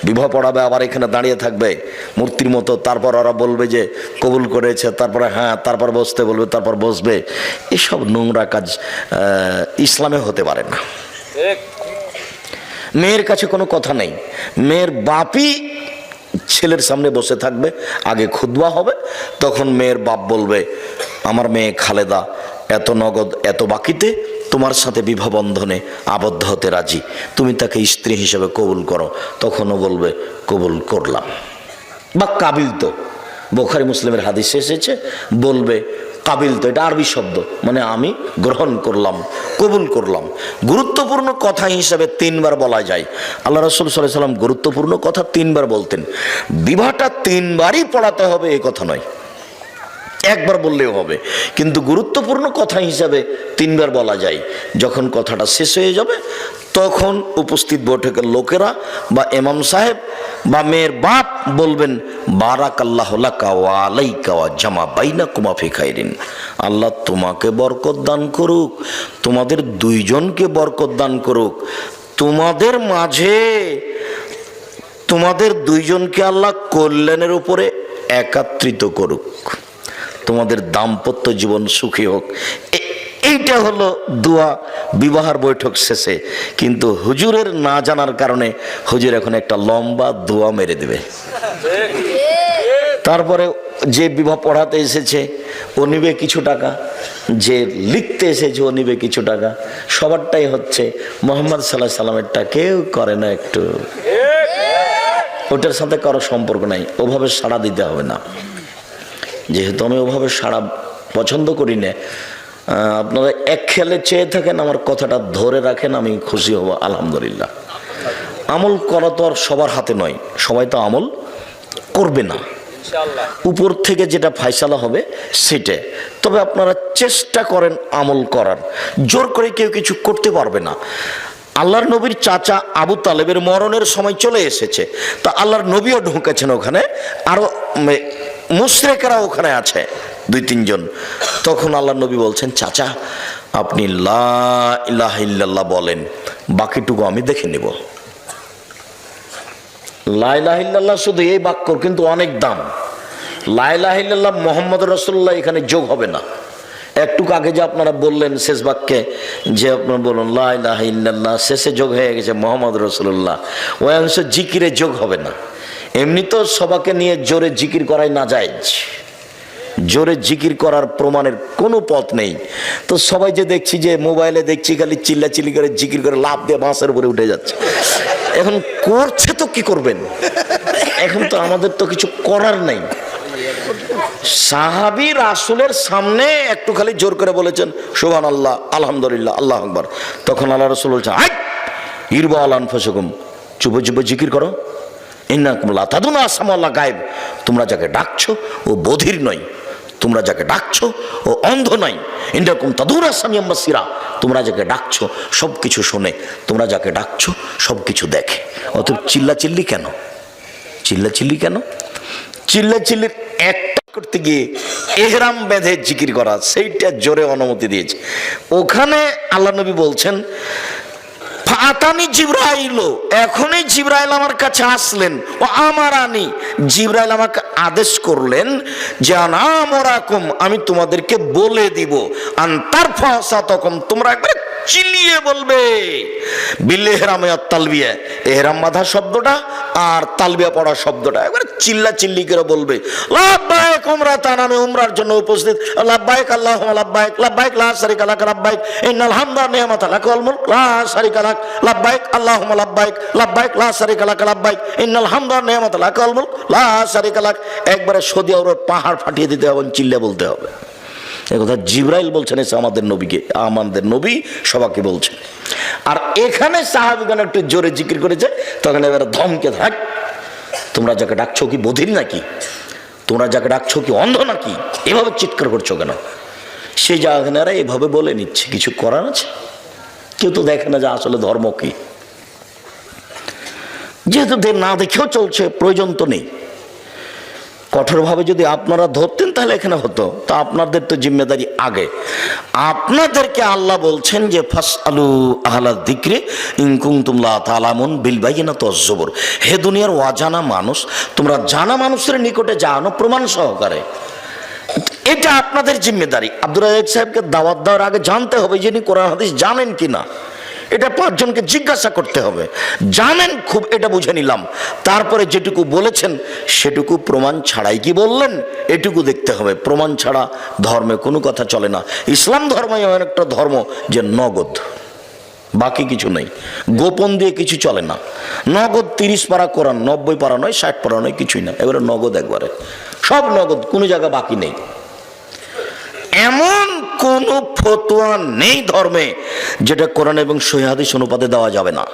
বিবাহ পড়াবে, আবার এখানে দাঁড়িয়ে থাকবে মূর্তির মতো। তারপর ওরা বলবে যে কবুল করেছে, তারপরে হ্যাঁ, তারপর বসতে বলবে, তারপর বসবে। এসব নোংরা কাজ ইসলামে হতে পারে না। মেয়ের কাছে কোনো কথা নেই, মেয়ের বাপই ছেলের সামনে বসে থাকবে, আগে খুতবা হবে, তখন মেয়ের বাপ বলবে আমার মেয়ে খালেদা এত নগদ এত বাকিতে তোমার সাথে বিবাহ বন্ধনে আবদ্ধ হতে রাজি, তুমি তাকে স্ত্রী হিসেবে কবুল করো। তখনও বলবে কবুল করলাম, বা কাবিল তো, বুখারী মুসলিমের হাদিসে এসেছে, বলবে কাবিল তো, এটা আরবি শব্দ, মানে আমি গ্রহণ করলাম, কবুল করলাম। গুরুত্বপূর্ণ কথা হিসেবে 3 বার বলা যায়। আল্লাহ রাসূল সাল্লাল্লাহু আলাইহি ওয়াসাল্লাম গুরুত্বপূর্ণ কথা 3 বার বলতেন। বিবাহটা 3 বারই পড়াতে হবে এই কথা নয়, একবার বললেও হবে, কিন্তু গুরুত্বপূর্ণ কথা হিসাবে 3 বার বলা যায়। যখন কথাটা শেষ হয়ে যাবে তখন উপস্থিত বৈঠকের লোকেরা বা ইমাম সাহেব বা মেয়ের বাপ বলবেন বারাকাল্লাহু লাকা ওয়া আলাইকা ওয়া জামা বাইনাকুমা ফি খাইরিন। আল্লাহ তোমাকে বরকত দান করুক, তোমাদের 2 জনকে বরকত দান করুক, তোমাদের মাঝে তোমাদের 2 জনকে আল্লাহ কল্যাণের উপরে একাত্রিত করুক, তোমাদের দাম্পত্য জীবন সুখী হোক। এইটা হলো দোয়া বিবাহের বৈঠক শেষে। কিন্তু হুজুরের না জানার কারণে হুজুর এখন একটা লম্বা দোয়া মেরে দেবে। তারপরে যে বিবাহ পড়াতে এসেছে ও নিবে কিছু টাকা, যে লিখতে এসেছে ও নিবে কিছু টাকা। সবারটাই হচ্ছে মুহাম্মদ সাল্লাল্লাহু আলাইহি সাল্লামেরটা কেউ করে না, একটু ওটার সাথে কারো সম্পর্ক নাই, ওভাবে সাড়া দিতে হবে না। যেহেতু আমি ওভাবে সাড়া পছন্দ করি না, আপনারা এক খেয়ালে চেয়ে থাকেন, আমার কথাটা ধরে রাখেন, আমি খুশি হব, আলহামদুলিল্লাহ। আমল করা তো আর সবার হাতে নয়, সবাই তো আমল করবে না, উপর থেকে যেটা ফায়সালা হবে সেটা। তবে আপনারা চেষ্টা করেন আমল করার, জোর করে কেউ কিছু করতে পারবে না। আল্লাহর নবীর চাচা আবু তালেবের মরণের সময় চলে এসেছে, তা আল্লাহর নবীও ঢুকেছেন ওখানে, আরো মুশরিকরা ওখানে আছে 2-3 জন। তখন আল্লাহর নবী বলছেন চাচা আপনি লা ইলাহা ইল্লাল্লাহ বলেন, বাকিটুকু আমি দেখে নেব। লা ইলাহা ইল্লাল্লাহ শুধু এই বাক্যর কিন্তু অনেক দাম। লা ইলাহা ইল্লাল্লাহ মুহাম্মদ রাসূলুল্লাহ এখানে যোগ হবে না। একটু আগে যে আপনারা বললেন শেষ বাক্যে যে আপনারা বলুন লা ইলাহা ইল্লাল্লাহ, শেষে যোগ হয়ে গেছে মুহাম্মদ রাসূলুল্লাহ, ওই অংশ জিকিরে যোগ হবে না। এমনি তো সবাকে নিয়ে জোরে জিকির করাই না যায়, জোরে জিকির করার প্রমাণের কোনো পথ নেই। তো সবাই যে দেখছি যে মোবাইলে দেখছি খালি চিল্লাচিল্লি করে জিকির করে লাফ দিয়ে বাঁশের উপরে উঠে যাচ্ছে। এখন করছে তো কি করবেন, এখন তো আমাদের তো কিছু করার নেই। সাহাবী রাসূলের সামনে একটু খালি জোর করে বলেছেন সুবহানাল্লাহ আলহামদুলিল্লাহ আল্লাহু আকবার, তখন আল্লাহ রাসূল বলছেন ইরবা আল আনফুসাকুম, চুপে চুপে জিকির করো, ইন্নাকুম লা তাদুনা আসামাল্লাহ গায়েব, তোমরা যাকে ডাকছো ও বধির নয়, তোমরা যাকে ডাকছো ও অন্ধ নয়। ইন্নাকুম তাদুনা সামিয়াম বাসিরা, তোমরা যাকে ডাকছো সব কিছু শোনে, তোমরা যাকে ডাকছো সব কিছু দেখে। অতএব চিল্লাচিল্লি কেন? চিল্লাচিল্লি কেন? চিল্লাচিল্লির একটা করতে গিয়ে এহরাম বেঁধে জিকির করা, সেইটা জোরে অনুমতি দিয়েছে। ওখানে আল্লাহ নবী বলছেন ফাতানি জিবরাইল, এখনই জিবরাইল আমার কাছে আসলেন, ও আমার আনি, জিবরাইল আমাকে আদেশ করলেন যে আনামরাকুম, আমি তোমাদেরকে বলে দিব, আনতার ফাসাতকুম, তোমরা একবার চিল্লিয়ে বলবে বিল ইহরামে আর তালবিয়া, ইহরাম বাঁধা শব্দটা আর তালবিয়া পড়া শব্দটা একবার চিল্লা চিল্লি করে বলবে। লাব্বাইক উমরাতান, আমি উমরার জন্য উপস্থিত, লাব্বাইক আল্লাহুম্মা লাব্বাইক, লাব্বাইক লা শারীকা লাক, লাব্বাইক ইন্নাল হামদা ওয়ান নি'মাতা লাক ওয়াল মুলক লা শারীকা লাক, লাব্বাইক আল্লাহুম্মা লাব্বাইক, লাব্বাইক লা শারীকা লাক, লাব্বাইক ইন্নাল হামদা ওয়ান নি'মাতা লাক ওয়াল মুলক লা শারীকা লাক। একবারে সৌদি আরবের পাহাড় ফাটিয়ে দিতে হবে, চিল্লে বলতে হবে। এ কথা জিবরাইল বলছেন, এসে আমাদের নবীকে, আমাদের নবী সবাইকে বলছেন। আর এখানে সাহাবীগণ একটু জোরে জিকির করেছে, তখন এবারে ধমকে থাক, তোমরা যাকে ডাকছো কি বধির নাকি? তোমরা যাকে ডাকছো কি অন্ধ নাকি? এভাবে চিৎকার করছো কেন? সেই জায়গারা এভাবে বলে নিচ্ছে, কিছু করার আছে? কেউ তো দেখে না যে আসলে ধর্ম কি। যেহেতু না দেখেও চলছে, প্রয়োজন তো নেই। কঠোরভাবে যদি আপনারা ধরতেন তাহলে এখানে হতো, তা আপনাদের তো জিম্মেদারি আগে। আপনাদেরকে আল্লাহ বলছেন যে ফাসআলু আহলা যিকরি ইন কুনতুম লা তা'লামুন বিল বায়িনাতি ওয়াজ জুবুর, হে দুনিয়ার অজানা মানুষ, তোমরা জানা মানুষের নিকটে জানো প্রমাণ সহকারে। এটা আপনাদের জিম্মেদারি। আব্দুর রাজ্জাক সাহেবকে দাওয়াত দেওয়ার আগে জানতে হবে যিনি কোরআন হাদিস জানেন কিনা। এটা 5 জনকে জিজ্ঞাসা করতে হবে, জানেন খুব, এটা বুঝে নিলাম। তারপরে যেটুকু বলেছেন সেটুকু প্রমাণ ছাড়াই কি বললেন এটুকু দেখতে হবে। প্রমাণ ছাড়া ধর্মে কোনো কথা চলে না। ইসলাম ধর্ম এমন একটা ধর্ম যে নগদ, বাকি কিছু নেই, গোপন দিয়ে কিছু চলে না। নগদ 30 পারা কোরআন, 90 পারা নয়, 60 পারা নয়, কিছুই না, এবারে নগদ, একবারে সব নগদ, কোনো জায়গা বাকি নেই। এমন কোন ফতোয়া নেই ধর্মে যেটা কোরআন এবং সহিহ হাদিস অনুপাতে দেওয়া যাবে না।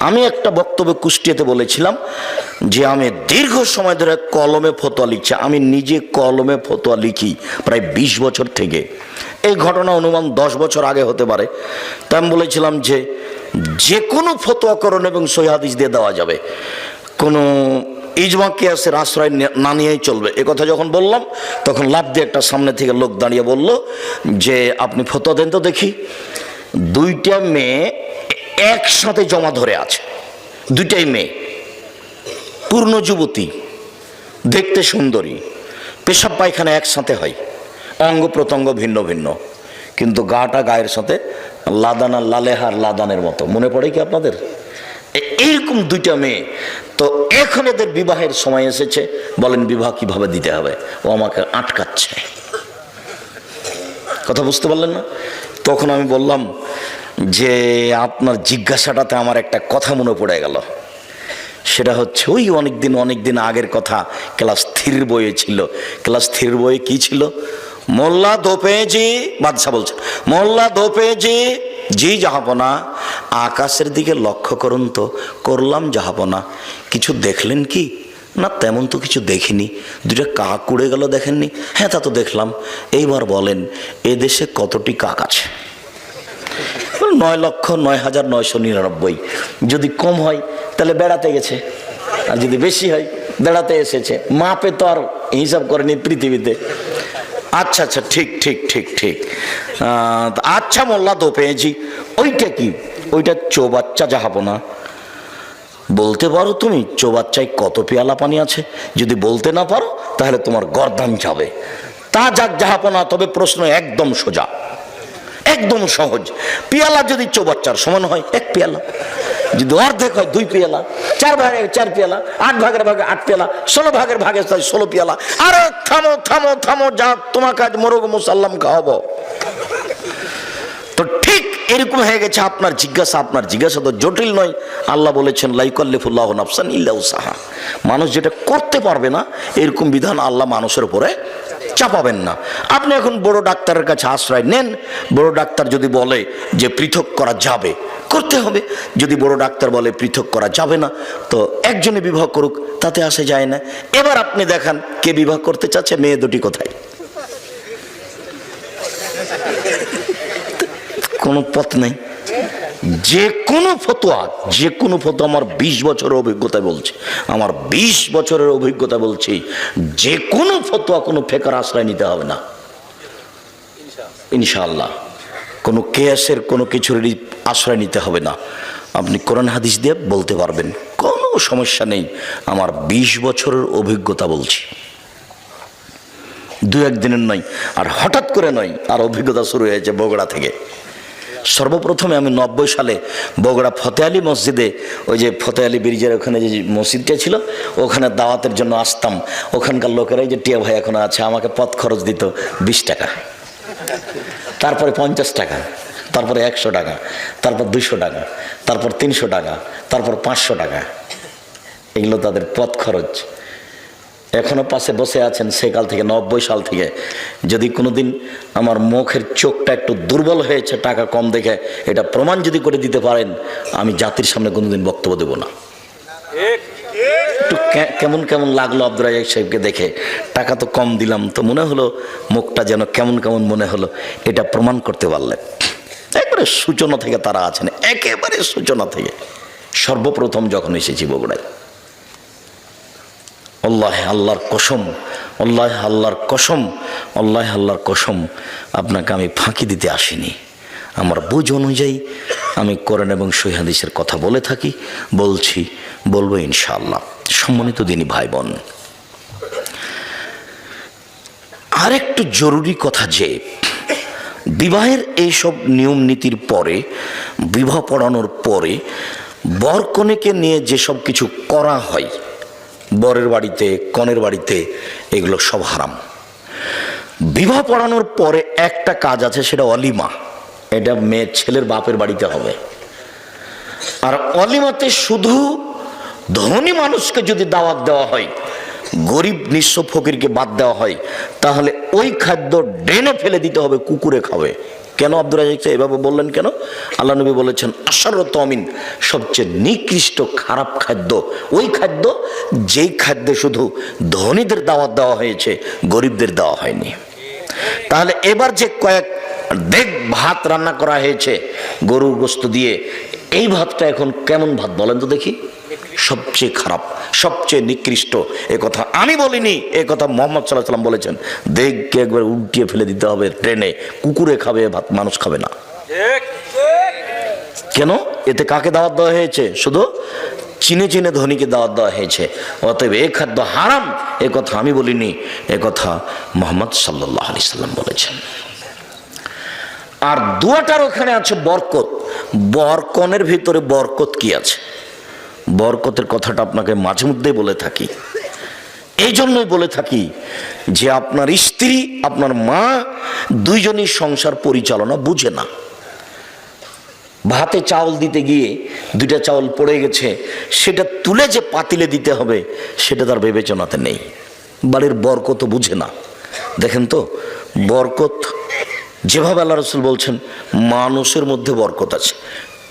আমি একটা বক্তব্যে কুষ্টিয়াতে বলেছিলাম যে আমি দীর্ঘ সময় ধরে কলমে ফতোয়া লিখছি। আমি নিজে কলমে ফতোয়া লিখি প্রায় 20 বছর থেকে। এই ঘটনা অনুমান 10 বছর আগে হতে পারে। তাই আমি বলেছিলাম যে কোনো ফতোয়া কোরআন এবং সহিহ হাদিস দিয়ে দেওয়া যাবে, কোনো ইজমা কিয়াসের আশ্রয় না নিয়েই চলবে। এ কথা যখন বললাম তখন লাভ দিয়ে একটা সামনে থেকে লোক দাঁড়িয়ে বলল যে আপনি ফতোয়া দেন তো দেখি। 2টা মেয়ে একসাথে জমা ধরে আছে, 2টাই মেয়ে, পূর্ণ যুবতী, দেখতে সুন্দরী, পেশাব পায়খানা একসাথে হয়, অঙ্গ প্রত্যঙ্গ ভিন্ন ভিন্ন, কিন্তু গাটা গায়ের সাথে লাদানা লালেহার লাদানের মতো। মনে পড়ে কি আপনাদের? এইরকম 2টা মেয়ে। তো এখন এদের বিবাহের সময় এসেছে, বলেন বিবাহ কিভাবে দিতে হবে? ও আমাকে আটকাচ্ছে। কথা বুঝতে পারলেন না? তখন আমি বললাম যে আপনার জিজ্ঞাসাটাতে আমার একটা কথা মনে পড়ে গেল। সেটা হচ্ছে ওই অনেক দিন আগের কথা, ক্লাস 3 বইয়ে ছিল। ক্লাস 3 বইয়ে কি ছিল? মোল্লা দোপেজি, বাদশা বলছেন, মোল্লা দোপেজি জি জাহাপনা, আকাশের দিকে লক্ষ্য করুন তো। করলাম জাহাপনা। কিছু দেখলেন কি? না তেমন তো কিছু দেখিনি। 2টা কাক উড়ে গেল, দেখেননি? হ্যাঁ তা তো দেখলাম। এইবার বলেন এদেশে কতটি কাক আছে? 9,09,999। যদি কম হয় তাহলে বেড়াতে গেছে, আর যদি বেশি হয় বেড়াতে এসেছে। মাপে তো আর হিসাব করেনি পৃথিবীতে। আচ্ছা আচ্ছা, ঠিক ঠিক ঠিক ঠিক। আচ্ছা মোল্লা দোপেজি, ওইটা কি? ওইটা চৌবাচ্চা জাহাপনা। বলতে পারো তুমি চৌবাচ্চায় কত পেয়ালা পানি আছে? যদি বলতে না পারো তাহলে তোমার গর্দান যাবে। তা যাক জাহাপনা, তবে প্রশ্ন একদম সোজা, একদম সহজ। পেয়ালা যদি চৌবাচ্চার সমান হয় 1 পেয়ালা, যদি অর্ধেক হয় 2 পেয়ালা, 4 ভাগে 4 পেয়ালা, 8 ভাগের ভাগে 8 পেয়ালা, 16 ভাগের ভাগে 16 পেয়ালা। আরে থামো থামো থামো, যা তোমাকে আজ মোরগ মুসাল্লাম খাওয়াবো। তো ঠিক এরকম হয়ে গেছে আপনার জিজ্ঞাসা। আপনার জিজ্ঞাসা তো জটিল নয়। আল্লাহ বলেছেন লা ইউকাল্লিফুল্লাহু নাফসান ইল্লা উসআহা। মানুষ যেটা করতে পারবে না এরকম বিধান আল্লাহ মানুষের উপরে চাপাবেন না। আপনি এখন বড় ডাক্তারের কাছে আশ্রয় নেন, বড় ডাক্তার যদি বলে যে পৃথক করা যাবে, করতে হবে। যদি বড় ডাক্তার বলে পৃথক করা যাবে না, তো একজনে বিবাহ করুক, তাতে আসে যায় না। এবার আপনি দেখান কে বিবাহ করতে চাচ্ছে, মেয়ে দুটি কোথায়? কোনো পথ নেই। যে কোনো ফতোয়া আমার 20 বছরের অভিজ্ঞতা বলছে, আমার 20 বছরের অভিজ্ঞতা বলছি, যে কোনো ফতোয়া কোনো ফেকার আশ্রয় নিতে হবে না ইনশাআল্লাহ। কোনো কেয়াসের কোনো কিছুরই আশ্রয় নিতে হবে না। আপনি কোরআন হাদিস দিয়ে বলতে পারবেন, কোনো সমস্যা নেই। আমার 20 বছরের অভিজ্ঞতা বলছি, 2-1 দিনের নয়, আর হঠাৎ করে নয়। আর অভিজ্ঞতা শুরু হয়েছে বগুড়া থেকে। সর্বপ্রথমে আমি 90 সালে বগুড়া ফতে আলী মসজিদে, ওই যে ফতে আলী ব্রিজের ওখানে যে মসজিদটা ছিল, ওখানে দাওয়াতের জন্য আসতাম। ওখানকার লোকেরাই যে টিয়া ভাই এখনো আছে, আমাকে পথ খরচ দিত 20 টাকা, তারপরে 50 টাকা, তারপরে 100 টাকা, তারপর 200 টাকা, তারপর 300 টাকা, তারপর 500 টাকা। এগুলো তাদের পথ খরচ। এখনো পাশে বসে আছেন সেকাল থেকে, 90 সাল থেকে। যদি কোনোদিন আমার মুখের চোখটা একটু দুর্বল হয়েছে টাকা কম দেখে, এটা প্রমাণ যদি করে দিতে পারেন, আমি জাতির সামনে কোনোদিন বক্তব্য দেব না। একটু কেমন কেমন লাগলো আব্দুর রাজ্জাক সাহেবকে দেখে, টাকা তো কম দিলাম, তো মনে হলো মুখটা যেন কেমন কেমন মনে হলো। এটা প্রমাণ করতে পারলেন। একবারে সূচনা থেকে তারা আছেন, একেবারে সূচনা থেকে। সর্বপ্রথম যখন এসেছি বগুড়ায়, আল্লাহর কসম, আল্লাহর কসম, আল্লাহর কসম, আপনাকে আমি ফাঁকি দিতে আসিনি। আমার বুঝ অনুযায়ী আমি কোরআন এবং সহিহ হাদিসের কথা বলে থাকি, বলবো ইনশাআল্লাহ। সম্মানিত দিনী ভাই বোন, আরেকটু জরুরি কথা যে বিবাহের এইসব নিয়ম নীতির পরে, বিবাহ পড়ানোর পরে বর কনেকে নিয়ে যেসব কিছু করা হয় বরের বাড়িতে, কনের বাড়িতে, এগুলো সব হারাম। বিবাহ পড়ানোর পরে একটা কাজ আছে, সেটা অলিমা। এটা মেয়ে ছেলের বাপের বাড়িতে হবে। আর অলিমাতে শুধু ধনী মানুষকে যদি দাওয়াত দেওয়া হয়, গরিব নিঃস্ব ফকিরকে বাদ দেওয়া হয়, তাহলে ওই খাদ্য ড্রেনে ফেলে দিতে হবে, কুকুরে খাবে। কেন আব্দুর রাজ্জাক সাহেব এভাবে বললেন কেন? আল্লাহ নবী বলেছেন, আশারত আমিন, সবচেয়ে নিকৃষ্ট খারাপ খাদ্য ওই খাদ্য যেই খাদ্যে শুধু ধনীদের দাওয়াত দেওয়া হয়েছে, গরিবদের দেওয়া হয়নি। তাহলে এবার যে কয়েক দেগ ভাত রান্না করা হয়েছে গরুর গোশত দিয়ে, এই ভাতটা এখন কেমন ভাত বলেন তো দেখি? সবচেয়ে খারাপ, সবচেয়ে নিকৃষ্ট। এ কথা আমি বলিনি, এ কথা মুহাম্মদ সাল্লাল্লাহু আলাইহি ওয়াসাল্লাম বলেছেন। দেখকে একবার উল্টিয়ে ফেলে দিতে হবে ট্রেনে, কুকুরে খাবে ভাত, মানুষ খাবে না। কেন? এতে কাকে দাওয়াত দেওয়া হয়েছে? শুধু চিনে চিনে ধনীকে দাওয়াত দেওয়া হয়েছে। অতএব এই খাদ্য হারাম, এ কথা আমি বলিনি, এ কথা মুহাম্মদ সাল্লাল্লাহু আলাইহি ওয়াসাল্লাম বলেছেন। আর দুয়াটার ওখানে আছে বরকত। বরকনের ভিতরে বরকত কি আছে? বরকতের কথাটা আপনাকে মাঝে মধ্যেই বলে থাকি। এই জন্যই বলে থাকি যে আপনার স্ত্রী, আপনার মা, দুইজনই সংসার পরিচালনা বুঝে না। ভাতে চাউল দিতে গিয়ে 2টা চাউল পড়ে গেছে, সেটা তুলে যে পাতিলে দিতে হবে সেটা তার বিবেচনাতে নেই। বাড়ির বরকত বুঝে না। দেখেন তো, বরকত যেভাবে আল্লাহ রাসূল বলছেন, মানুষের মধ্যে বরকত আছে,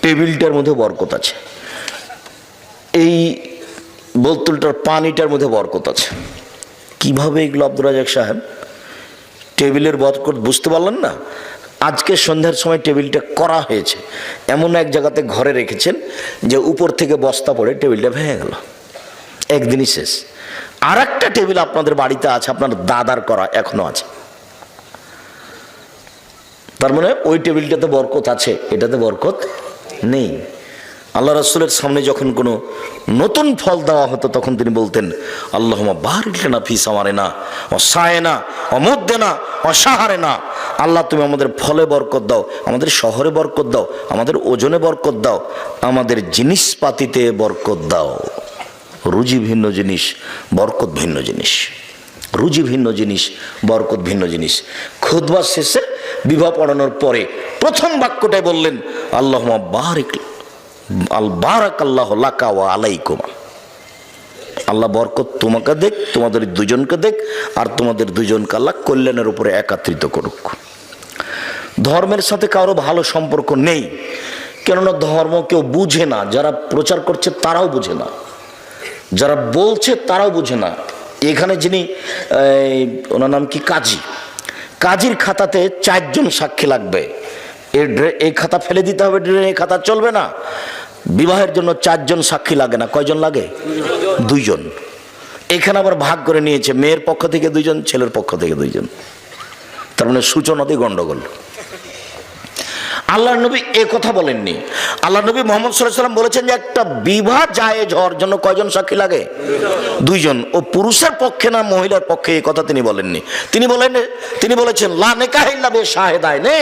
টেবিলটার মধ্যে বরকত আছে, এই বোতলটার পানিটার মধ্যে বরকত আছে। কিভাবে এগুলো আব্দুর রাজ্জাক সাহেব? টেবিলের বরকত বুঝতে পারলেন না? আজকে সন্ধ্যার সময় টেবিলটা করা হয়েছে, এমন এক জায়গাতে ঘরে রেখেছেন যে উপর থেকে বস্তা পড়ে টেবিলটা ভেঙে গেল, একদিনই শেষ। আর একটা টেবিল আপনাদের বাড়িতে আছে, আপনার দাদার করা, এখনো আছে। তার মানে ওই টেবিলটাতে বরকত আছে, এটাতে বরকত নেই। আল্লাহ রাসূলের সামনে যখন কোনো নতুন ফল দেওয়া হতো, তখন তিনি বলতেন, আল্লাহুম্মা বারিক লানা ফি সামারিনা ওয়া সায়না ওয়া মুদ্দিনা ওয়া শাহরিনা। আল্লাহ তুমি আমাদের ফলে বরকত দাও, আমাদের শহরে বরকত দাও, আমাদের ওজনে বরকত দাও, আমাদের জিনিসপাতিতে বরকত দাও। রুজি ভিন্ন জিনিস, বরকত ভিন্ন জিনিস। রুজি ভিন্ন জিনিস, বরকত ভিন্ন জিনিস। খুতবা শেষে বিবাহ পড়ানোর পরে প্রথম বাক্যটাই বললেন, আল্লাহুম্মা বারিক, আল বারাকাল্লাহু লাকা ওয়া আলাইকুমা। আল্লাহ বরকত তোমাকে দেখ, তোমাদের দুজনকে দেখ, আর তোমাদের দুজনকে আল্লাহ কল্যাণের উপরে একাত্রিত করুক। ধর্মের সাথে কারো ভালো সম্পর্ক নেই, কেননা ধর্ম কেউ বুঝে না। যারা প্রচার করছে তারাও বুঝে না, যারা বলছে তারাও বুঝে না। এখানে যিনি ওনার নাম কি, কাজীর খাতাতে 4 জন সাক্ষী লাগবে। এই খাতা ফেলে দিতে হবে, এই খাতা চলবে না। বিবাহের জন্য 4 জন সাক্ষী লাগে না, কয়জন লাগে? 2 জন। এখানে আবার ভাগ করে নিয়েছে, মেয়ের পক্ষ থেকে 2 জন, ছেলের পক্ষ থেকে 2 জন। তার মানে সূচনাতেই গন্ডগোল। আল্লাহ নবী এ কথা বলেননি। আল্লাহ নবী মুহাম্মদ সাল্লাল্লাহু আলাইহি ওয়াসাল্লাম বলেছেন যে একটা বিবাহ জায়েজ হওয়ার জন্য কয়জন সাক্ষী লাগে? 2 জন। ও পুরুষের পক্ষে না মহিলার পক্ষে, এই কথা তিনি বলেননি। তিনি বলেছেন লা নিকাহ ইল্লা বি শাহিদাইনে,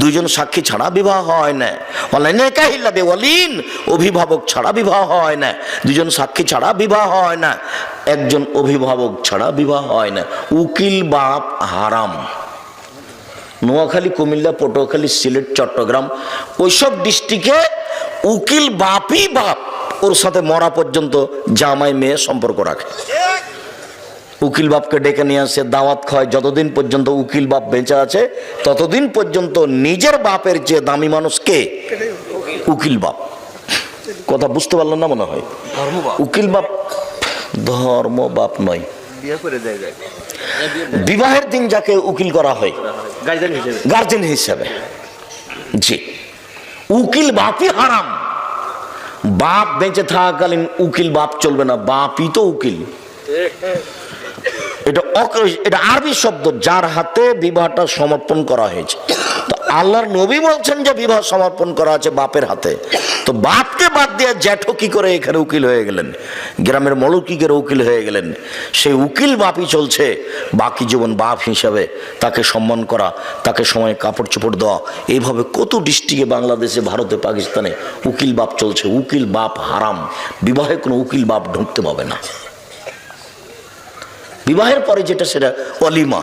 2 জন সাক্ষী ছাড়া বিবাহ হয় না। ওয়ালা নিকাহ ইল্লা বি ওয়ালিন, অভিভাবক ছাড়া বিবাহ হয় না। 2 জন সাক্ষী ছাড়া বিবাহ হয় না। 1 জন অভিভাবক ছাড়া বিবাহ হয় না। উকিল বাপ হারাম। নোয়াখালী, কুমিল্লা, পটুয়াখালী, সিলেট, চট্টগ্রাম, ওইসব ডিস্ট্রিক্টে উকিল বাপই বাপ, ওর সাথে মরা পর্যন্ত জামাই মেয়ে সম্পর্ক রাখে। উকিল বাপকে ডেকে নিয়ে আসে, দাওয়াত খায়। যতদিন পর্যন্ত উকিল বাপ বেঁচে আছে ততদিন পর্যন্ত নিজের বাপের যে দামি মানুষ কে? উকিল বাপ। কথা বুঝতে পারলেন না মনে হয়? উকিল বাপ ধর্ম বাপ নয়। বিবাহের দিন যাকে উকিল করা হয় গার্জেন হিসেবে, জি, উকিল বাপই হারাম। বাপ বেঁচে থাকাকালীন উকিল বাপ চলবে না, বাপই তো উকিল। এটা আরবি শব্দ, যার হাতে বিবাহটা সমর্পণ করা হয়েছে। তো আল্লাহর নবী বলছেন যে বিবাহ সমর্পণ করা আছে বাপের হাতে। তো বাপকে বাদ দিয়ে জ্যাঠো কি করে এখানে উকিল হয়ে গেলেন? গ্রামের মলক কি করে উকিল হয়ে গেলেন? সেই উকিল বাপই চলছে বাকি জীবন। বাপ হিসাবে তাকে সম্মান করা, তাকে সময় কাপড় চোপড় দেওয়া, এইভাবে কত ডিস্ট্রিক্টে, বাংলাদেশে, ভারতে, পাকিস্তানে উকিল বাপ চলছে। উকিল বাপ হারাম। বিবাহে কোনো উকিল বাপ ঢুকতে পাবে না। বিবাহের পরে যেটা সেটা অলিমা।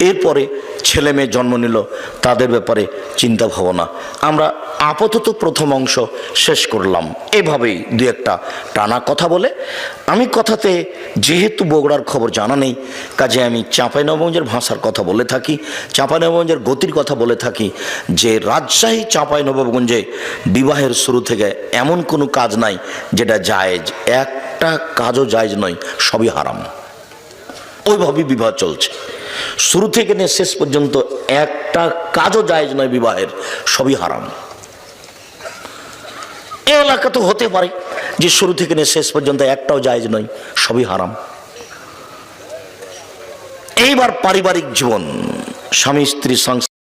এরপরে ছেলে মেয়ে জন্ম নিল, তাদের ব্যাপারে চিন্তা ভাবনা। আমরা আপাতত প্রথম অংশ শেষ করলাম। এভাবেই 2-1টা টানা কথা বলে, আমি কথাতে যেহেতু বগুড়ার খবর জানা নেই, কাজে আমি চাঁপাইনবাবগঞ্জের ভাষার কথা বলে থাকি, চাঁপাইনবাবগঞ্জের গতির কথা বলে থাকি। যে রাজশাহী চাঁপাইনবাবগঞ্জে বিবাহের শুরু থেকে এমন কোনো কাজ নাই যেটা জায়েজ। একটা কাজও জায়েজ নয়, সবই হারাম। ওইভাবে বিবাহ চলছে শুরু থেকে নিয়ে শেষ পর্যন্ত। একটা কাজও জায়েজ নয় বিবাহের, সবই হারাম। এই এলাকা তো হতে পারে যে শুরু থেকে নিয়ে শেষ পর্যন্ত একটাও জায়েজ নয়, সবই হারাম। এইবার পারিবারিক জীবন, স্বামী স্ত্রী সংসার।